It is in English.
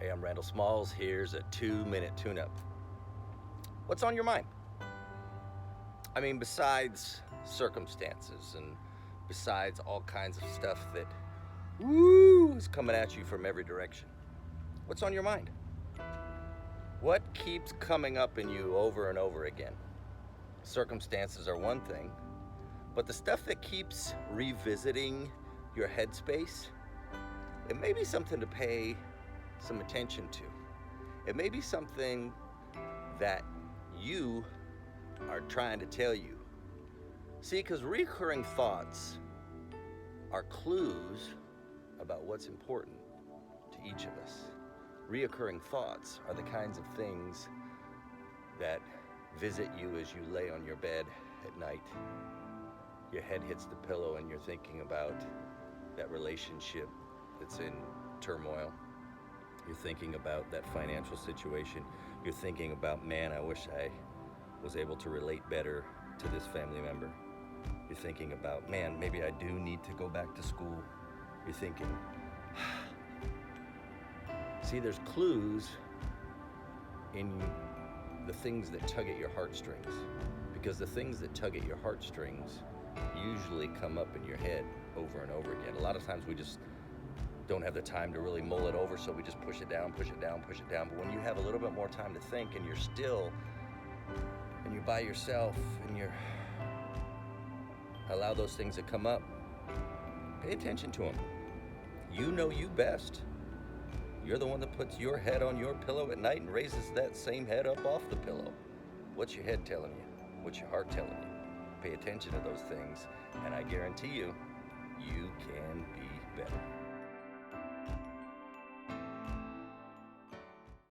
Hey, I'm Randal Smalls. Here's a 2-minute tune-up. What's on your mind? I mean, besides circumstances and besides all kinds of stuff that is coming at you from every direction. What's on your mind? What keeps coming up in you over and over again? Circumstances are one thing, but the stuff that keeps revisiting your headspace, it may be something to pay some attention to. It may be something that you are trying to tell you. See, because recurring thoughts are clues about what's important to each of us. Reoccurring thoughts are the kinds of things that visit you as you lay on your bed at night. Your head hits the pillow and you're thinking about that relationship that's in turmoil. You're thinking about that financial situation. You're thinking about, man, I wish I was able to relate better to this family member. You're thinking about, man, maybe I do need to go back to school. You're thinking, see, there's clues in the things that tug at your heartstrings, because the things that tug at your heartstrings usually come up in your head over and over again. A lot of times we just don't have the time to really mull it over, so we just push it down, push it down, push it down. But when you have a little bit more time to think and you're still, and you're by yourself, and you're allow those things to come up, pay attention to them. You know you best. You're the one that puts your head on your pillow at night and raises that same head up off the pillow. What's your head telling you? What's your heart telling you? Pay attention to those things, and I guarantee you, you can be better.